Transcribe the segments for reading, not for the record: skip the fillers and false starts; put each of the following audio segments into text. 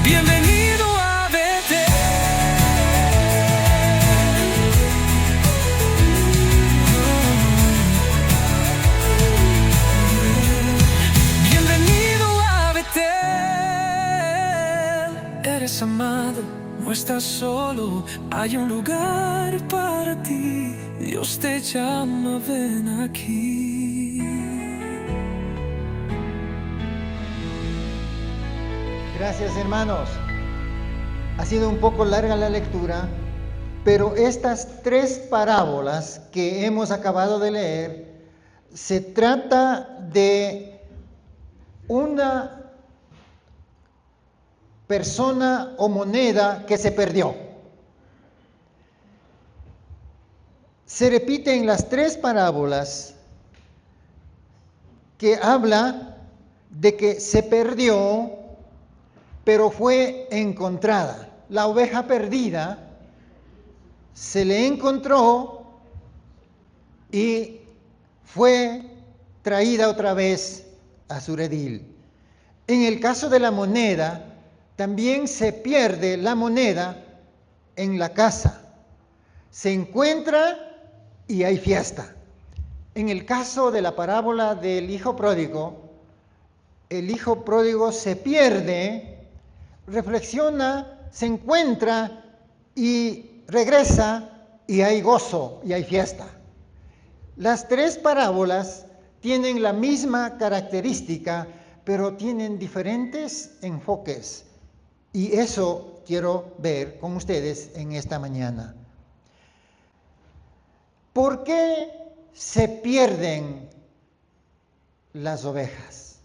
Bienvenido a Betel. Bienvenido a Betel. Eres amado, no estás solo, hay un lugar para ti. Dios te llama, ven aquí. Gracias, hermanos. Ha sido un poco larga la lectura, pero estas tres parábolas que hemos acabado de leer, se trata de una persona o moneda que se perdió. Se repiten las tres parábolas que habla de que se perdió, pero fue encontrada. La oveja perdida se le encontró y fue traída otra vez a su redil. En el caso de la moneda, también se pierde la moneda en la casa. Se encuentra y hay fiesta. En el caso de la parábola del hijo pródigo, el hijo pródigo se pierde, reflexiona, se encuentra y regresa y hay gozo y hay fiesta. Las tres parábolas tienen la misma característica, pero tienen diferentes enfoques. Y eso quiero ver con ustedes en esta mañana. ¿Por qué se pierden las ovejas?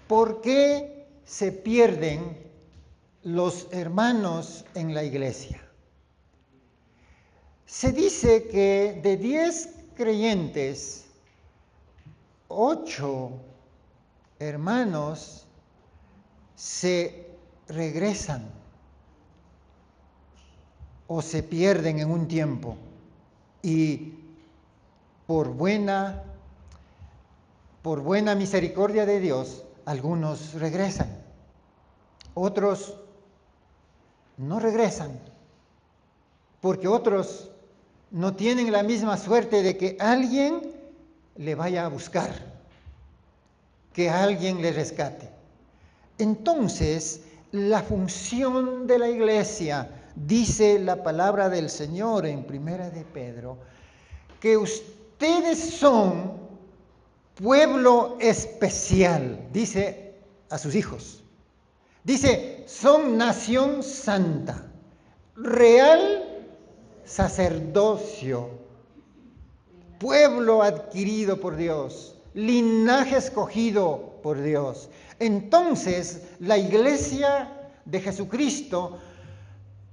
¿Por qué se pierden los hermanos en la iglesia? Se dice que de 10 creyentes, 8 hermanos se regresan o se pierden en un tiempo y por buena misericordia de Dios, algunos regresan, otros no regresan, porque otros no tienen la misma suerte de que alguien le vaya a buscar, que alguien le rescate. Entonces, la función de la iglesia, dice la palabra del Señor en Primera de Pedro, que ustedes son pueblo especial, dice a sus hijos. Dice, son nación santa, real sacerdocio, pueblo adquirido por Dios, linaje escogido por Dios. Entonces, la iglesia de Jesucristo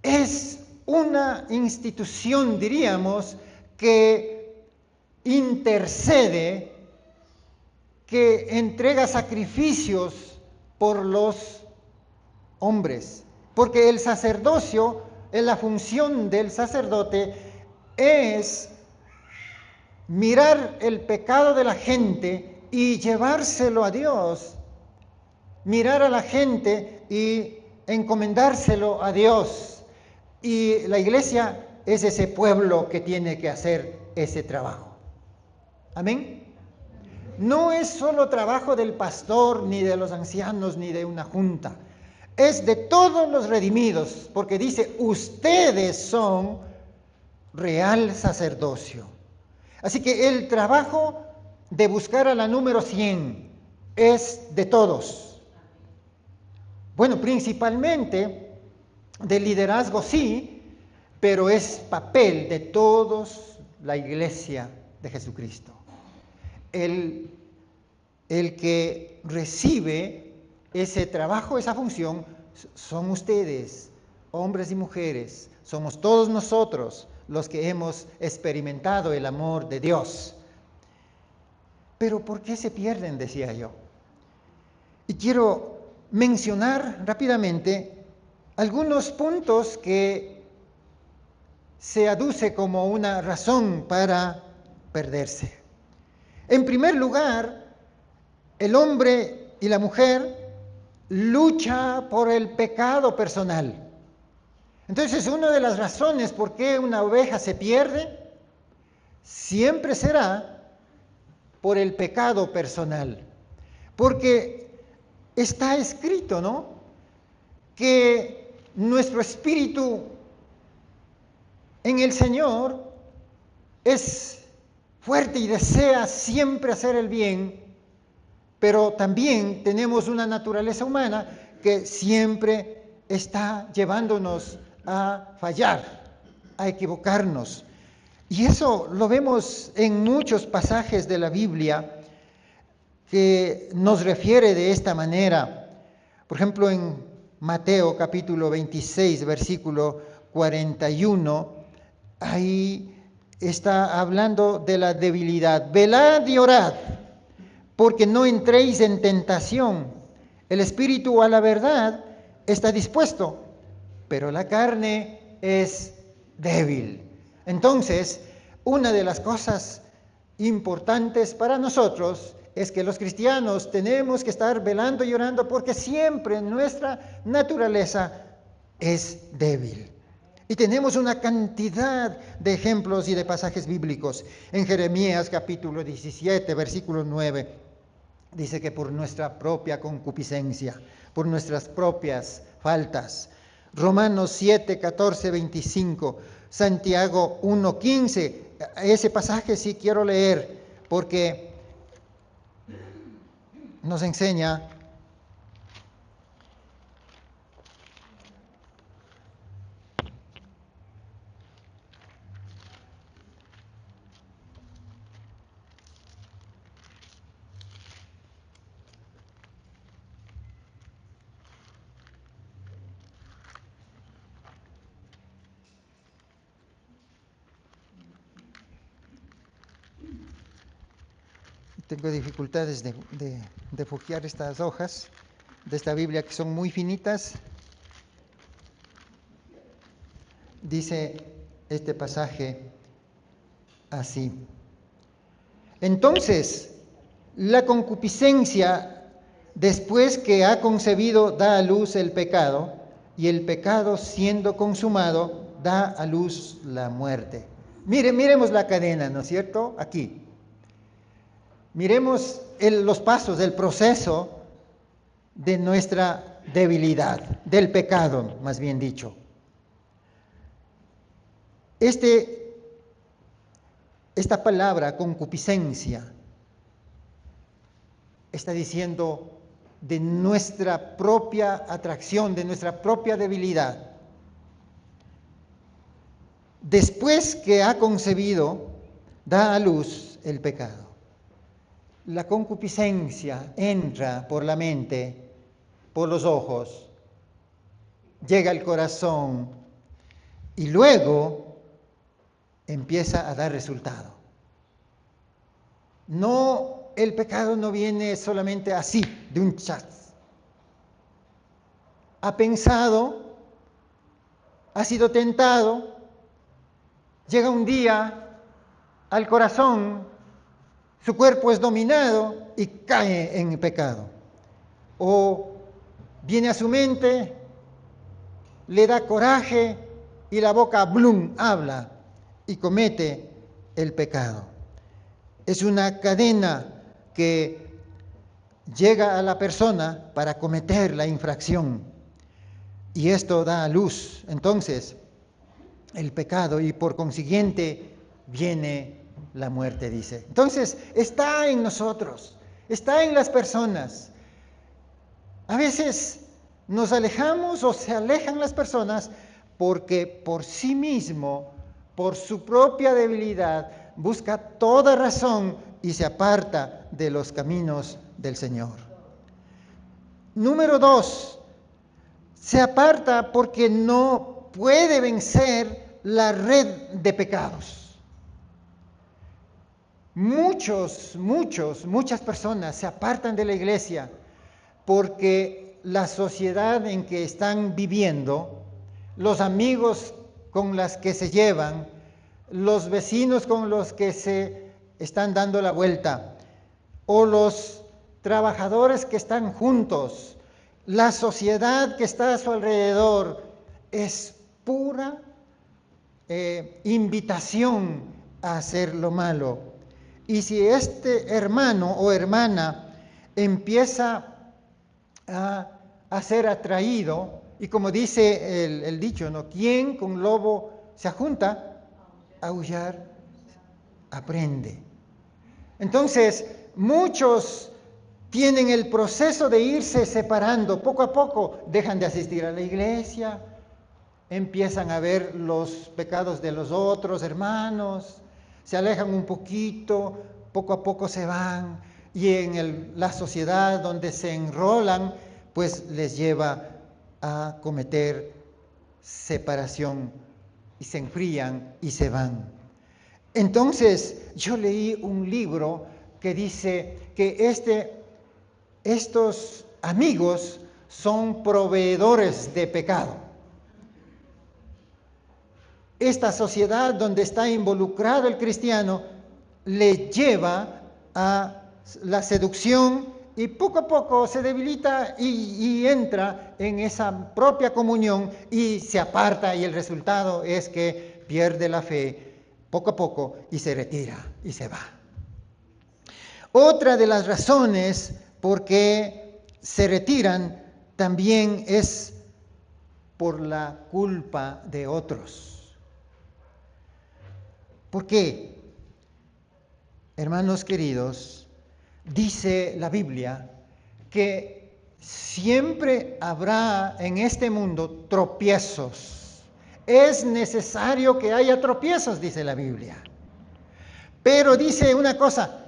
es una institución, diríamos, que intercede, que entrega sacrificios por los hombres, porque el sacerdocio, la función del sacerdote es mirar el pecado de la gente y llevárselo a Dios, mirar a la gente y encomendárselo a Dios. Y la iglesia es ese pueblo que tiene que hacer ese trabajo. Amén. No es solo trabajo del pastor, ni de los ancianos, ni de una junta. Es de todos los redimidos, porque dice, ustedes son real sacerdocio. Así que el trabajo de buscar a la número 100 es de todos. Bueno, principalmente del liderazgo sí, pero es papel de todos la iglesia de Jesucristo. El que recibe ese trabajo, esa función, son ustedes, hombres y mujeres. Somos todos nosotros los que hemos experimentado el amor de Dios. Pero ¿por qué se pierden?, decía yo. Y quiero mencionar rápidamente algunos puntos que se aduce como una razón para perderse. En primer lugar, el hombre y la mujer lucha por el pecado personal. Entonces, una de las razones por qué una oveja se pierde siempre será por el pecado personal. Porque está escrito, ¿no?, que nuestro espíritu en el Señor es fuerte y desea siempre hacer el bien, pero también tenemos una naturaleza humana que siempre está llevándonos a fallar, a equivocarnos. Y eso lo vemos en muchos pasajes de la Biblia que nos refiere de esta manera. Por ejemplo, en Mateo capítulo 26, versículo 41, ahí está hablando de la debilidad. Velad y orad, porque no entréis en tentación. El espíritu a la verdad está dispuesto, pero la carne es débil. Entonces, una de las cosas importantes para nosotros es que los cristianos tenemos que estar velando y orando porque siempre nuestra naturaleza es débil. Y tenemos una cantidad de ejemplos y de pasajes bíblicos. En Jeremías capítulo 17, versículo 9, dice que por nuestra propia concupiscencia, por nuestras propias faltas. Romanos 7, 14, 25, Santiago 1, 15. Ese pasaje sí quiero leer porque nos enseña tengo dificultades de fojear estas hojas de esta Biblia que son muy finitas. Dice este pasaje así. Entonces, la concupiscencia, después que ha concebido, da a luz el pecado, y el pecado, siendo consumado, da a luz la muerte. Miremos la cadena, ¿no es cierto? Aquí. Miremos los pasos del proceso de nuestra debilidad, del pecado, más bien dicho. Esta palabra, concupiscencia, está diciendo de nuestra propia atracción, de nuestra propia debilidad. Después que ha concebido, da a luz el pecado. La concupiscencia entra por la mente, por los ojos, llega al corazón y luego empieza a dar resultado. No, el pecado no viene solamente así, de un chat. Ha pensado, ha sido tentado, llega un día al corazón, su cuerpo es dominado y cae en el pecado. O viene a su mente, le da coraje y la boca, blum, habla y comete el pecado. Es una cadena que llega a la persona para cometer la infracción. Y esto da a luz, entonces, el pecado y por consiguiente viene la muerte, dice. Entonces, está en nosotros, está en las personas. A veces nos alejamos o se alejan las personas porque por sí mismo, por su propia debilidad, busca toda razón y se aparta de los caminos del Señor. Número 2, se aparta porque no puede vencer la red de pecados. Muchas personas se apartan de la iglesia porque la sociedad en que están viviendo, los amigos con los que se llevan, los vecinos con los que se están dando la vuelta, o los trabajadores que están juntos, la sociedad que está a su alrededor es pura invitación a hacer lo malo. Y si este hermano o hermana empieza a ser atraído, y como dice el dicho, ¿no? ¿Quién con lobo se junta? Aullar aprende. Entonces, muchos tienen el proceso de irse separando. Poco a poco dejan de asistir a la iglesia, empiezan a ver los pecados de los otros hermanos, se alejan un poquito, poco a poco se van, y en la sociedad donde se enrolan, pues les lleva a cometer separación y se enfrían y se van. Entonces, yo leí un libro que dice que estos amigos son proveedores de pecado. Esta sociedad donde está involucrado el cristiano le lleva a la seducción y poco a poco se debilita y entra en esa propia comunión y se aparta, y el resultado es que pierde la fe poco a poco y se retira y se va. Otra de las razones por qué se retiran también es por la culpa de otros. ¿Por qué? Hermanos queridos, dice la Biblia que siempre habrá en este mundo tropiezos. Es necesario que haya tropiezos, dice la Biblia. Pero dice una cosa: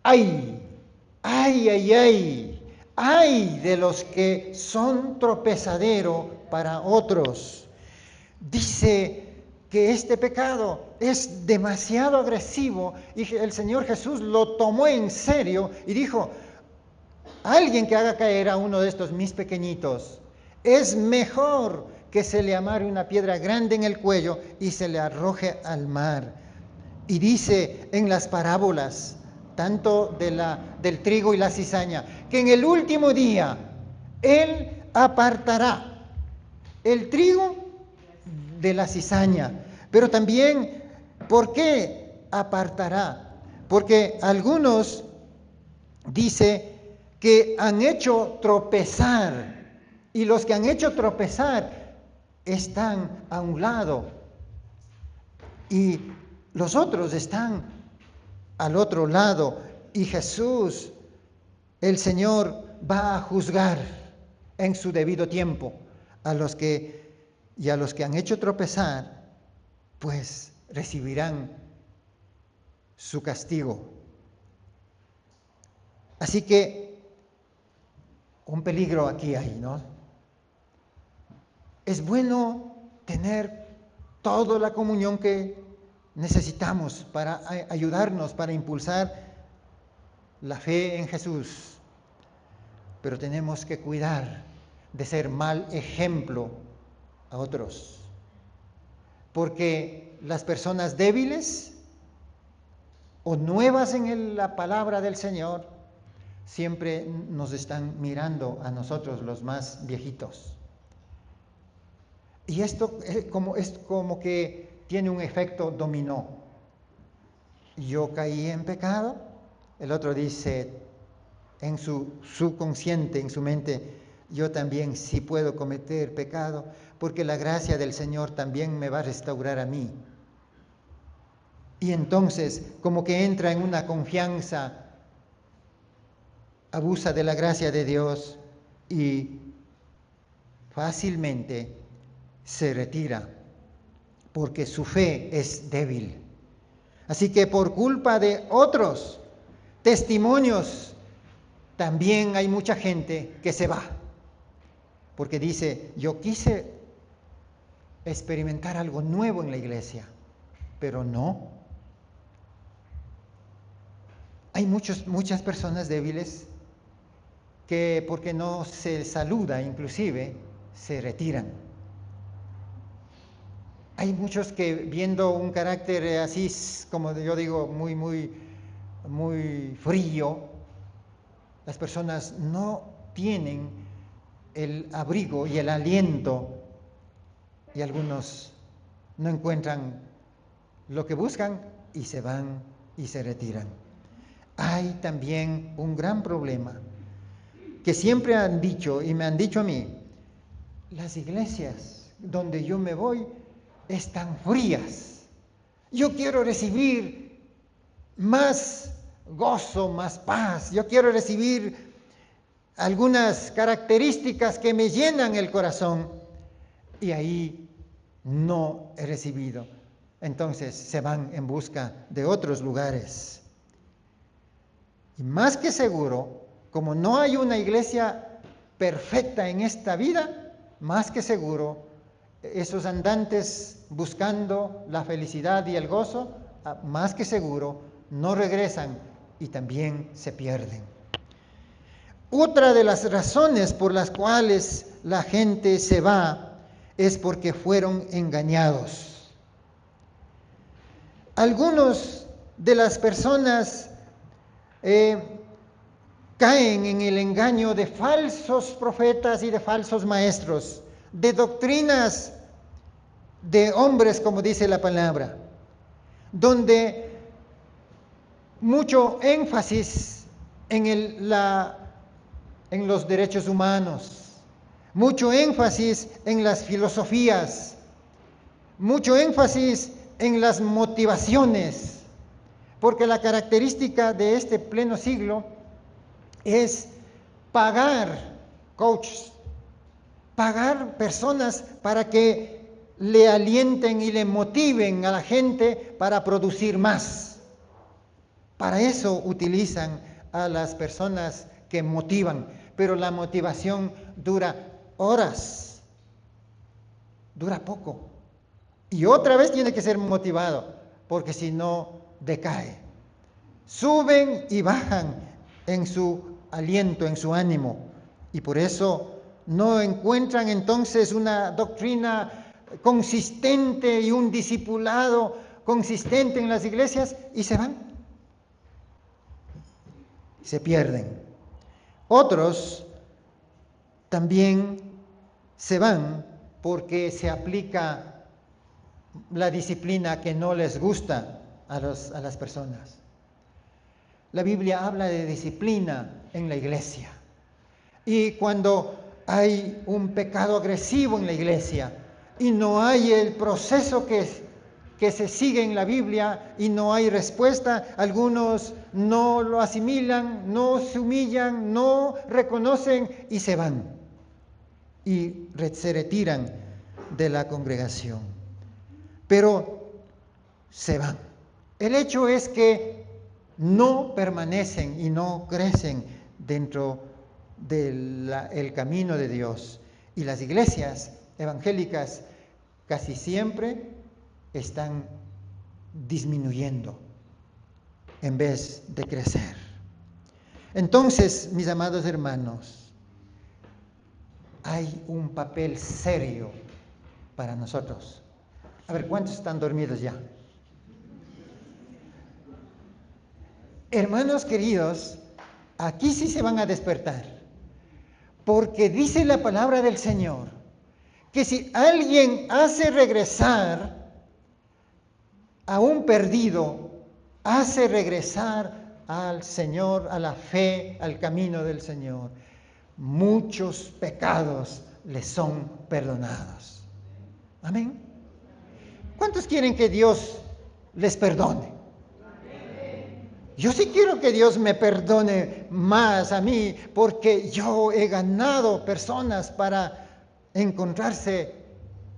ay, ay, ay, ay, ay de los que son tropezadero para otros. Dice que este pecado es demasiado agresivo y el Señor Jesús lo tomó en serio y dijo: alguien que haga caer a uno de estos mis pequeñitos, es mejor que se le amarre una piedra grande en el cuello y se le arroje al mar. Y dice en las parábolas, tanto del trigo y la cizaña, que en el último día Él apartará el trigo de la cizaña. Pero también, ¿por qué apartará? Porque algunos dice que han hecho tropezar, y los que han hecho tropezar están a un lado y los otros están al otro lado, y Jesús, el Señor, va a juzgar en su debido tiempo a los que han hecho tropezar, pues recibirán su castigo. Así que un peligro aquí hay, ¿no? Es bueno tener toda la comunión que necesitamos para ayudarnos, para impulsar la fe en Jesús, pero tenemos que cuidar de ser mal ejemplo a otros, porque las personas débiles o nuevas en la palabra del Señor siempre nos están mirando a nosotros, los más viejitos. Y esto es como que tiene un efecto dominó. Yo caí en pecado, el otro dice en su subconsciente, en su mente: yo también sí puedo cometer pecado, porque la gracia del Señor también me va a restaurar a mí. Y entonces, como que entra en una confianza, abusa de la gracia de Dios y fácilmente se retira, porque su fe es débil. Así que por culpa de otros testimonios, también hay mucha gente que se va, porque dice: yo quise experimentar algo nuevo en la iglesia, pero no. Hay muchas personas débiles que, porque no se saluda inclusive, se retiran. Hay muchos que, viendo un carácter así, como yo digo, muy frío, las personas no tienen el abrigo y el aliento, y algunos no encuentran lo que buscan y se van y se retiran. Hay también un gran problema que siempre han dicho y me han dicho a mí: las iglesias donde yo me voy están frías. Yo quiero recibir más gozo, más paz. Yo quiero recibir algunas características que me llenan el corazón, y ahí no he recibido. Entonces se van en busca de otros lugares. Y más que seguro, como no hay una iglesia perfecta en esta vida, más que seguro, esos andantes buscando la felicidad y el gozo, más que seguro, no regresan y también se pierden. Otra de las razones por las cuales la gente se va es porque fueron engañados. Algunos de las personas caen en el engaño de falsos profetas y de falsos maestros, de doctrinas de hombres, como dice la palabra, donde mucho énfasis en los derechos humanos, mucho énfasis en las filosofías, mucho énfasis en las motivaciones, porque la característica de este pleno siglo es pagar coaches, pagar personas para que le alienten y le motiven a la gente para producir más. Para eso utilizan a las personas que motivan, pero la motivación dura horas, dura poco. Y otra vez tiene que ser motivado, porque si no, decae. Suben y bajan en su aliento, en su ánimo, y por eso no encuentran entonces una doctrina consistente y un discipulado consistente en las iglesias, y se van, se pierden. Otros también se van porque se aplica la disciplina que no les gusta a las personas. La Biblia habla de disciplina en la iglesia. Y cuando hay un pecado agresivo en la iglesia y no hay el proceso que se sigue en la Biblia y no hay respuesta, algunos no lo asimilan, no se humillan, no reconocen y se van. Y se retiran de la congregación. Pero se van. El hecho es que no permanecen y no crecen dentro del camino de Dios. Y las iglesias evangélicas casi siempre están disminuyendo en vez de crecer. Entonces, mis amados hermanos, hay un papel serio para nosotros. A ver, ¿cuántos están dormidos ya? Hermanos queridos, aquí sí se van a despertar, porque dice la palabra del Señor que si alguien hace regresar a un perdido, hace regresar al Señor, a la fe, al camino del Señor, muchos pecados le son perdonados. Amén. ¿Cuántos quieren que Dios les perdone? Yo sí quiero que Dios me perdone más a mí, porque yo he ganado personas para encontrarse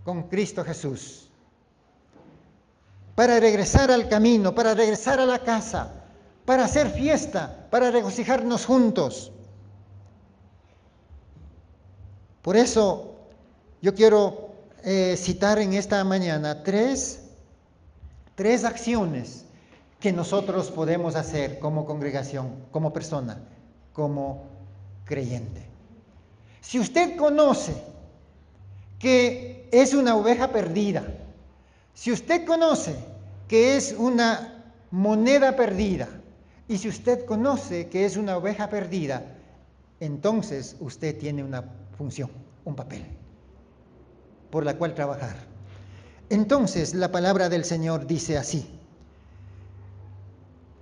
con Cristo Jesús, para regresar al camino, para regresar a la casa, para hacer fiesta, para regocijarnos juntos. Por eso yo quiero citar en esta mañana tres acciones que nosotros podemos hacer como congregación, como persona, como creyente. Si usted conoce que es una oveja perdida, si usted conoce que es una moneda perdida, y si usted conoce que es una oveja perdida, entonces usted tiene una función, un papel por la cual trabajar. Entonces la palabra del Señor dice así: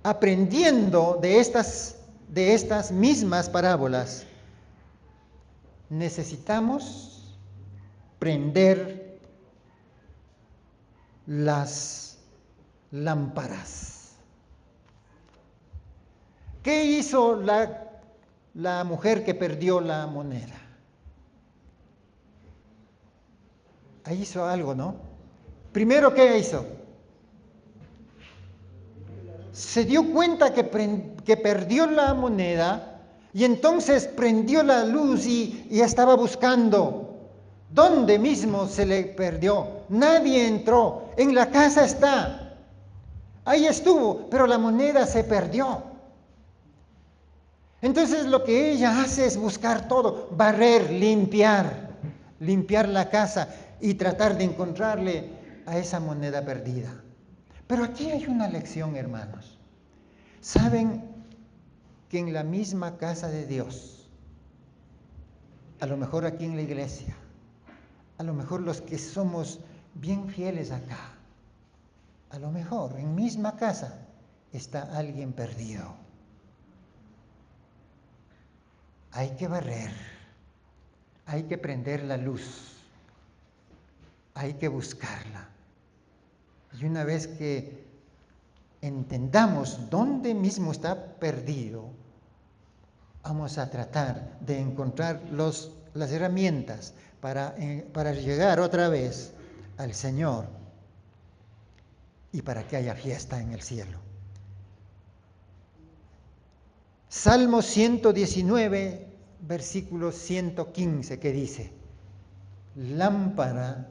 aprendiendo de estas mismas parábolas, necesitamos prender las lámparas. ¿Qué hizo la mujer que perdió la moneda? Ahí hizo algo, ¿no? Primero, ¿qué hizo? Se dio cuenta que perdió la moneda y entonces prendió la luz y estaba buscando. ¿Dónde mismo se le perdió? Nadie entró. En la casa está. Ahí estuvo, pero la moneda se perdió. Entonces lo que ella hace es buscar todo, barrer, limpiar la casa y tratar de encontrarle a esa moneda perdida. Pero aquí hay una lección, hermanos. ¿Saben que en la misma casa de Dios, a lo mejor aquí en la iglesia, a lo mejor los que somos bien fieles acá, a lo mejor en misma casa está alguien perdido? Hay que barrer, hay que prender la luz, hay que buscarla. Y una vez que entendamos dónde mismo está perdido, vamos a tratar de encontrar las herramientas para llegar otra vez al Señor y para que haya fiesta en el cielo. Salmo 119, versículo 115, que dice: lámpara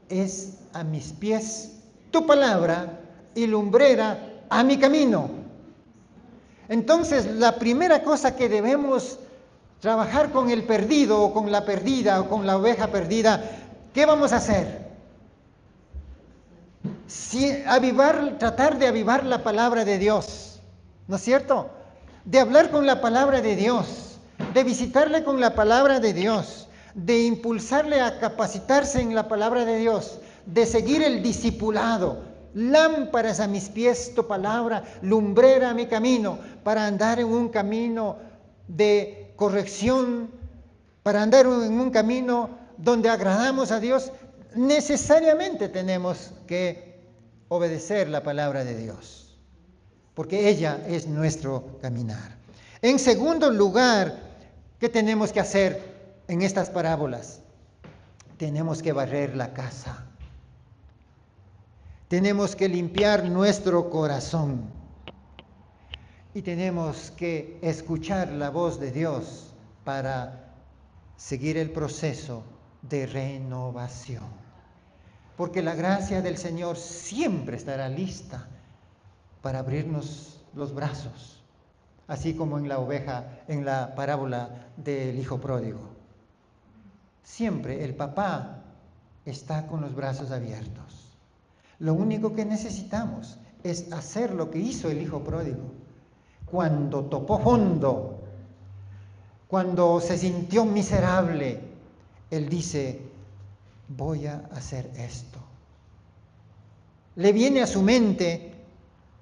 es a mis pies tu palabra y lumbrera a mi camino. Entonces, la primera cosa que debemos trabajar con el perdido o con la perdida o con la oveja perdida, ¿qué vamos a hacer? Tratar de avivar la palabra de Dios, ¿no es cierto? De hablar con la palabra de Dios, de visitarle con la palabra de Dios, de impulsarle a capacitarse en la palabra de Dios, de seguir el discipulado. Lámparas a mis pies tu palabra, lumbrera a mi camino, para andar en un camino de corrección, para andar en un camino donde agradamos a Dios. Necesariamente tenemos que obedecer la palabra de Dios, porque ella es nuestro caminar. En segundo lugar, ¿qué tenemos que hacer en estas parábolas? Tenemos que barrer la casa. Tenemos que limpiar nuestro corazón. Y tenemos que escuchar la voz de Dios para seguir el proceso de renovación. Porque la gracia del Señor siempre estará lista para abrirnos los brazos, así como en la parábola del hijo pródigo. Siempre el papá está con los brazos abiertos. Lo único que necesitamos es hacer lo que hizo el hijo pródigo. Cuando topó fondo, cuando se sintió miserable, él dice: voy a hacer esto. Le viene a su mente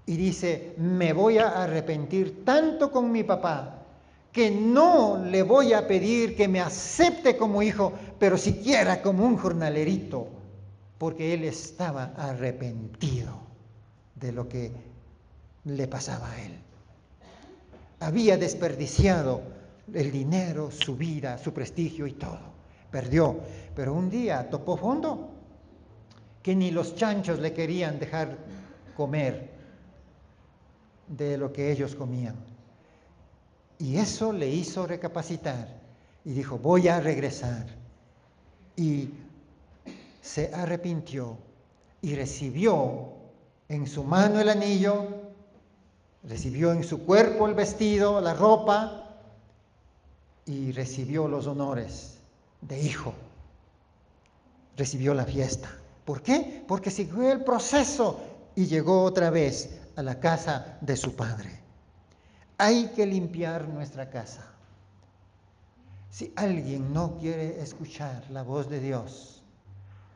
y dice: me voy a arrepentir tanto con mi papá que no le voy a pedir que me acepte como hijo, pero siquiera como un jornalerito, porque él estaba arrepentido de lo que le pasaba a él. Había desperdiciado el dinero, su vida, su prestigio y todo. Perdió, pero un día topó fondo que ni los chanchos le querían dejar comer de lo que ellos comían. Y eso le hizo recapacitar y dijo: voy a regresar. Y se arrepintió y recibió en su mano el anillo, recibió en su cuerpo el vestido, la ropa, y recibió los honores de hijo. Recibió la fiesta. ¿Por qué? Porque siguió el proceso y llegó otra vez a la casa de su padre. Hay que limpiar nuestra casa. Si alguien no quiere escuchar la voz de Dios,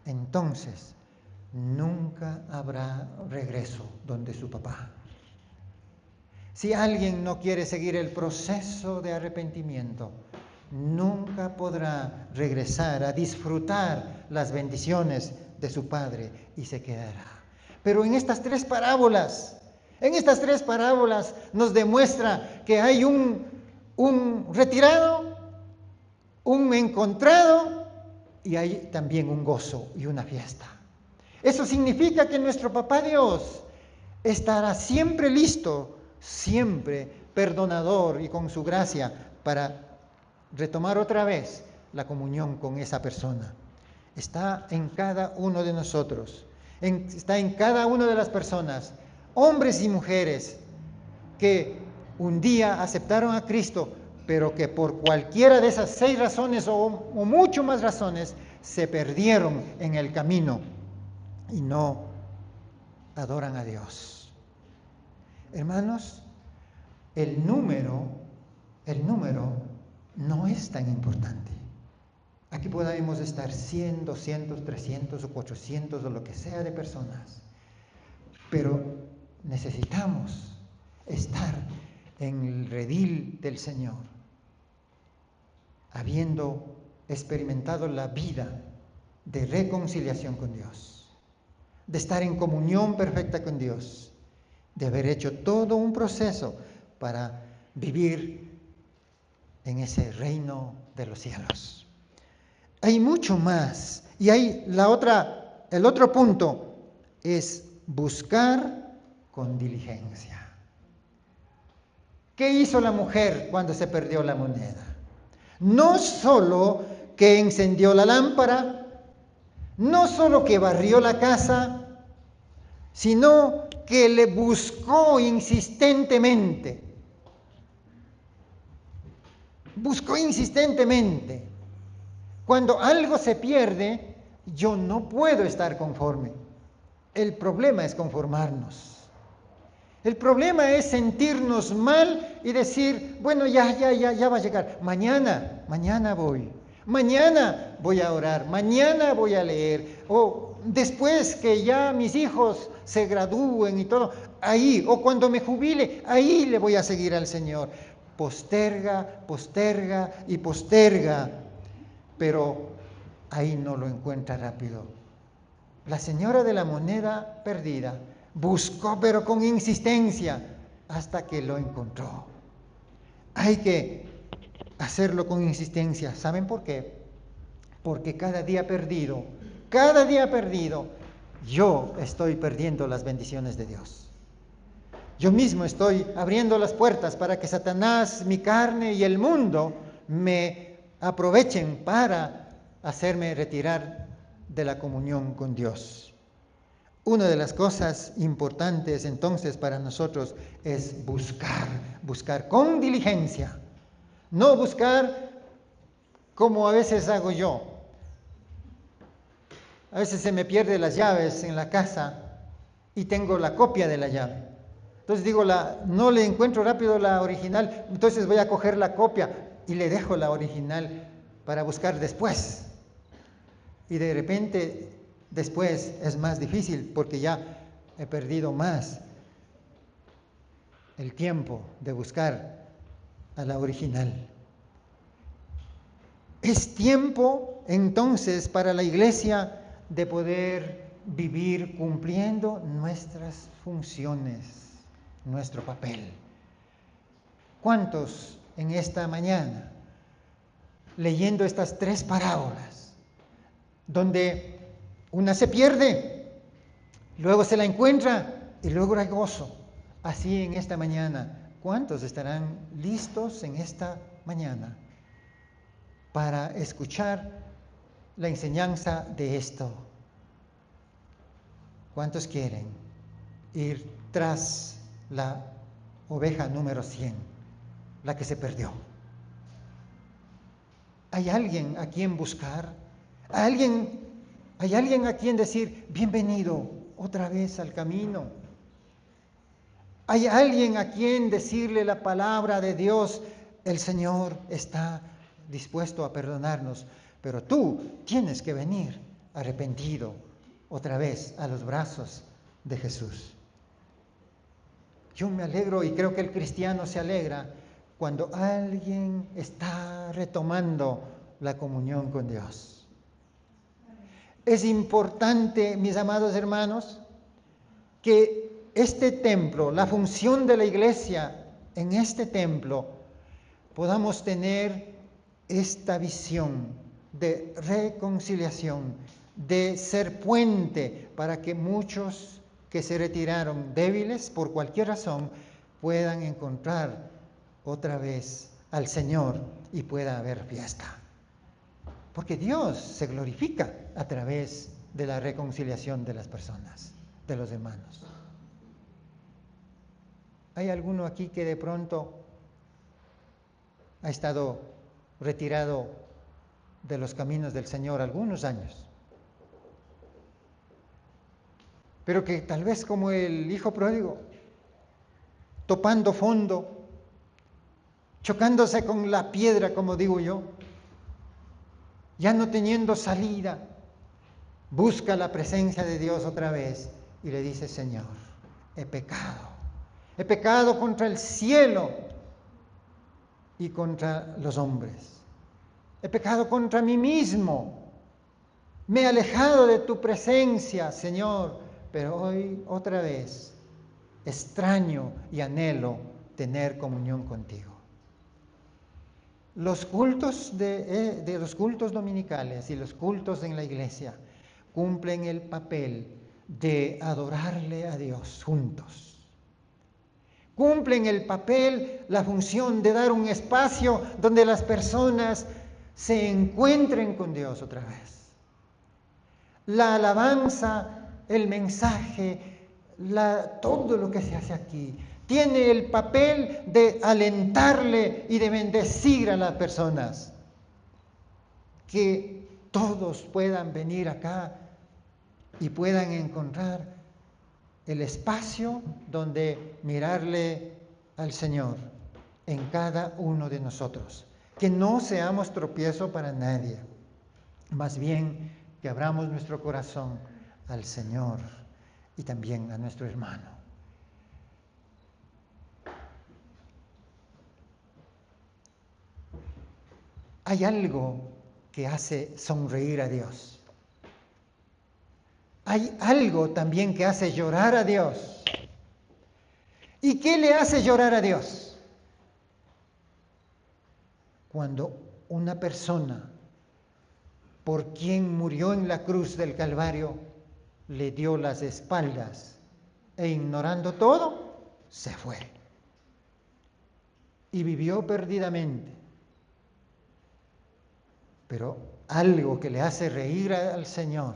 entonces nunca habrá regreso donde su papá. Si alguien no quiere seguir el proceso de arrepentimiento, nunca podrá regresar a disfrutar las bendiciones de su Padre y se quedará. Pero en estas tres parábolas nos demuestra que hay un retirado, un encontrado y hay también un gozo y una fiesta. Eso significa que nuestro Papá Dios estará siempre listo, siempre perdonador y con su gracia para retomar otra vez la comunión con esa persona. Está en cada uno de nosotros, está en cada una de las personas, hombres y mujeres, que un día aceptaron a Cristo, pero que por cualquiera de esas 6 razones o mucho más razones se perdieron en el camino y no adoran a Dios. Hermanos, el número no es tan importante. Aquí podemos estar 100, 200, 300 o 400 o lo que sea de personas, pero necesitamos estar en el redil del Señor, habiendo experimentado la vida de reconciliación con Dios, de estar en comunión perfecta con Dios, de haber hecho todo un proceso para vivir en ese reino de los cielos. Hay mucho más, y hay el otro punto es buscar con diligencia. ¿Qué hizo la mujer cuando se perdió la moneda? No solo que encendió la lámpara, no solo que barrió la casa, sino que le buscó insistentemente. Buscó insistentemente. Cuando algo se pierde, yo no puedo estar conforme. El problema es conformarnos. El problema es sentirnos mal y decir, bueno, ya va a llegar. Mañana voy. Mañana voy a orar. Mañana voy a leer. O después que ya mis hijos se gradúen y todo, ahí, o cuando me jubile, ahí le voy a seguir al Señor. Posterga y posterga, pero ahí no lo encuentra rápido. La señora de la moneda perdida buscó, pero con insistencia, hasta que lo encontró. Hay que hacerlo con insistencia. ¿Saben por qué? Porque cada día perdido, yo estoy perdiendo las bendiciones de Dios. Yo mismo estoy abriendo las puertas para que Satanás, mi carne y el mundo me aprovechen para hacerme retirar de la comunión con Dios. Una de las cosas importantes entonces para nosotros es buscar con diligencia, no buscar como a veces hago yo. A veces se me pierden las llaves en la casa y tengo la copia de la llave. Entonces digo, no le encuentro rápido la original, entonces voy a coger la copia y le dejo la original para buscar después. Y de repente después es más difícil porque ya he perdido más el tiempo de buscar a la original. Es tiempo entonces para la iglesia de poder vivir cumpliendo nuestras funciones, nuestro papel. ¿Cuántos en esta mañana, leyendo estas 3 parábolas, donde una se pierde, luego se la encuentra y luego hay gozo? Así en esta mañana, ¿cuántos estarán listos en esta mañana para escuchar la enseñanza de esto? ¿Cuántos quieren ir tras la oveja número 100, la que se perdió? ¿Hay alguien a quien buscar? ¿Hay alguien a quien decir, bienvenido otra vez al camino? ¿Hay alguien a quien decirle la palabra de Dios, el Señor está dispuesto a perdonarnos, pero tú tienes que venir arrepentido otra vez a los brazos de Jesús. Yo me alegro y creo que el cristiano se alegra cuando alguien está retomando la comunión con Dios. Es importante, mis amados hermanos, que este templo, la función de la iglesia en este templo, podamos tener esta visión de reconciliación, de ser puente para que muchos que se retiraron débiles por cualquier razón puedan encontrar otra vez al Señor y pueda haber fiesta. Porque Dios se glorifica a través de la reconciliación de las personas, de los hermanos. ¿Hay alguno aquí que de pronto ha estado retirado de los caminos del Señor algunos años? Pero que tal vez como el hijo pródigo, topando fondo, chocándose con la piedra, como digo yo, ya no teniendo salida, busca la presencia de Dios otra vez y le dice: Señor, he pecado contra el cielo y contra los hombres, he pecado contra mí mismo, me he alejado de tu presencia, Señor, pero hoy otra vez extraño y anhelo tener comunión contigo. Los cultos de los cultos dominicales y los cultos en la iglesia cumplen el papel de adorarle a Dios juntos. Cumplen el papel, la función de dar un espacio donde las personas se encuentren con Dios otra vez. La alabanza, el mensaje, todo lo que se hace aquí tiene el papel de alentarle y de bendecir a las personas. Que todos puedan venir acá y puedan encontrar el espacio donde mirarle al Señor en cada uno de nosotros. Que no seamos tropiezo para nadie, más bien que abramos nuestro corazón al Señor y también a nuestro hermano. Hay algo que hace sonreír a Dios. Hay algo también que hace llorar a Dios. ¿Y qué le hace llorar a Dios? Cuando una persona por quien murió en la cruz del Calvario le dio las espaldas e ignorando todo, se fue. Y vivió perdidamente. Pero algo que le hace reír al Señor,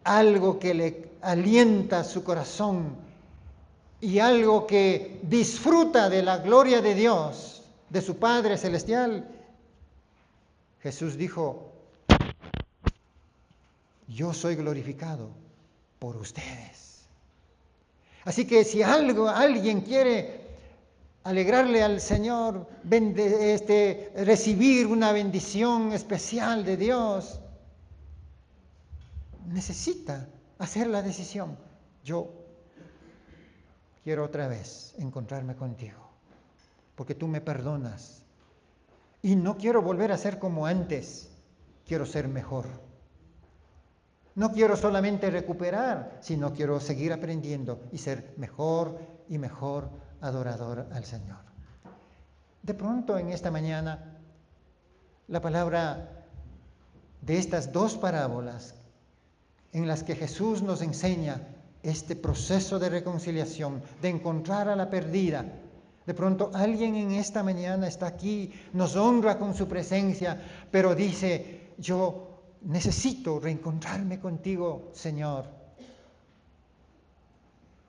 algo que le alienta su corazón y algo que disfruta de la gloria de Dios, de su Padre Celestial, Jesús dijo: yo soy glorificado por ustedes. Así que si alguien quiere alegrarle al Señor, recibir una bendición especial de Dios, necesita hacer la decisión: yo quiero otra vez encontrarme contigo, porque tú me perdonas. Y no quiero volver a ser como antes, quiero ser mejor. No quiero solamente recuperar, sino quiero seguir aprendiendo y ser mejor y mejor adorador al Señor. De pronto en esta mañana, la palabra de estas dos parábolas en las que Jesús nos enseña este proceso de reconciliación, de encontrar a la perdida. De pronto alguien en esta mañana está aquí, nos honra con su presencia, pero dice: yo necesito reencontrarme contigo, Señor.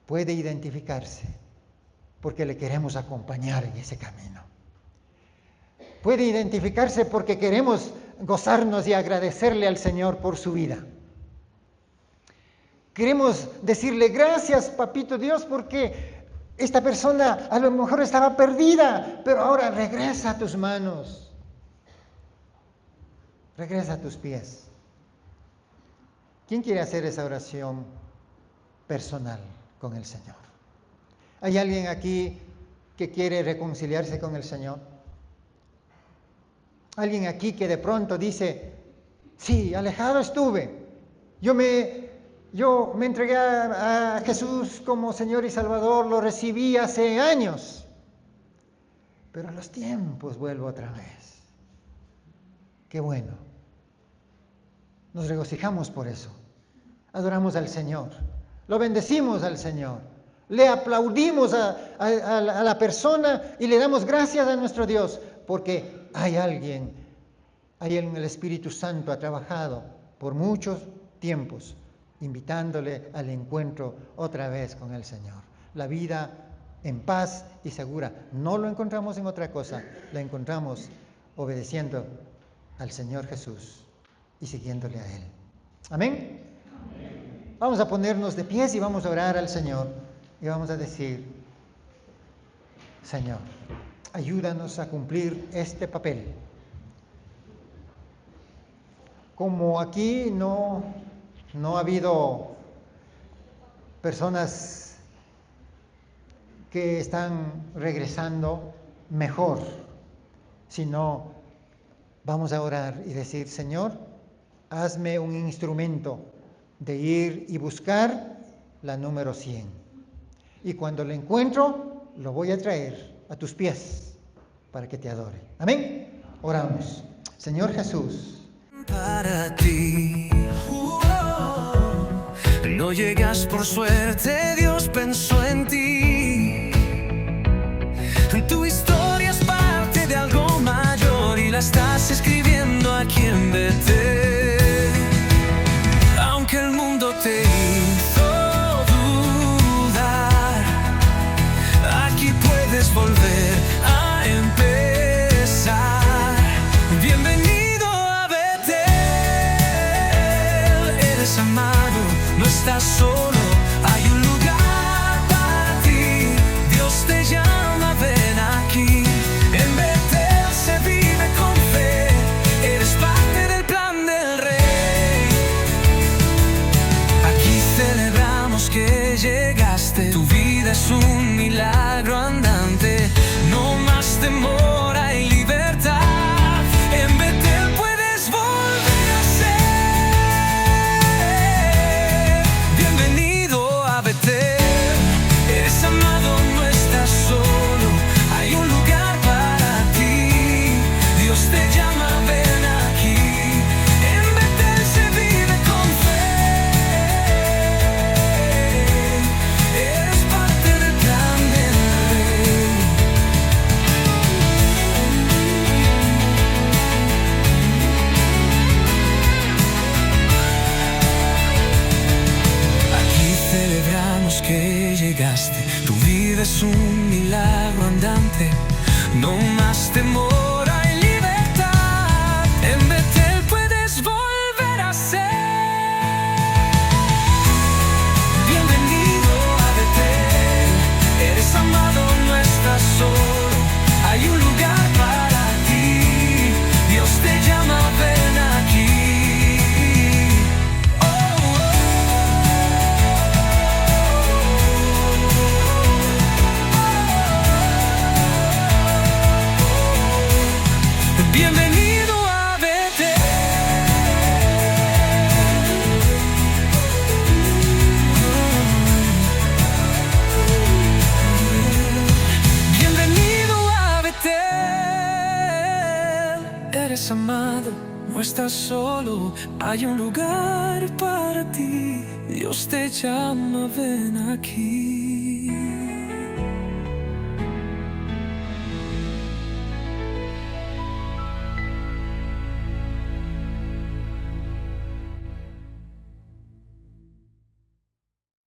Puede identificarse, porque le queremos acompañar en ese camino. Puede identificarse porque queremos gozarnos y agradecerle al Señor por su vida. Queremos decirle: gracias, Papito Dios, porque esta persona a lo mejor estaba perdida, pero ahora regresa a tus manos. regresa a tus pies. ¿Quién quiere hacer esa oración personal con el Señor? ¿Hay alguien aquí que quiere reconciliarse con el Señor? Alguien aquí que de pronto dice, sí, alejado estuve. Yo me entregué a Jesús como Señor y Salvador, lo recibí hace años. Pero a los tiempos vuelvo otra vez. Qué bueno. Nos regocijamos por eso. Adoramos al Señor. Lo bendecimos al Señor. Le aplaudimos a la persona y le damos gracias a nuestro Dios. Porque hay alguien, el Espíritu Santo ha trabajado por muchos tiempos, invitándole al encuentro otra vez con el Señor. La vida en paz y segura. No lo encontramos en otra cosa, la encontramos obedeciendo al Señor Jesús y siguiéndole a Él. Amén. Amén. Vamos a ponernos de pies y vamos a orar al Señor y vamos a decir, Señor, ayúdanos a cumplir este papel. Como aquí no ha habido personas que están regresando mejor, sino vamos a orar y decir, Señor, hazme un instrumento de ir y buscar la número 100. Y cuando la encuentro, lo voy a traer a tus pies para que te adore. Amén. Oramos. Señor Jesús. Para ti, no llegas por suerte, Dios pensó en ti. Tu historia es parte de algo mayor y la estás escribiendo aquí en Betel. Aunque el mundo te hizo dudar, aquí puedes volver a empezar. Bienvenido a Betel, eres amado, no estás solo, hay un lugar para ti. Dios te llama, ven aquí. En Betel se vive con fe, eres parte del plan del Rey. Aquí celebramos que llegaste, tu vida es un milagro andante. No más temor, hay libertad. En Betel puedes volver a ser. Bienvenido a Betel, eres amado, no estás solo, hay un lugar para ti. Dios te llama, ven aquí. En Betel se vive con fe, eres parte del plan del Rey. Aquí celebramos que llegaste, tu vida es un milagro andante. No más temor, hay libertad. En Betel puedes volver a ser. Bienvenido a Betel, eres amado, no estás solo, hay un lugar para ti. Dios te llama, ven aquí. Bienvenido a Betel. Bienvenido a Betel. Eres amado, no estás solo, hay un lugar para ti. Dios te llama, ven aquí.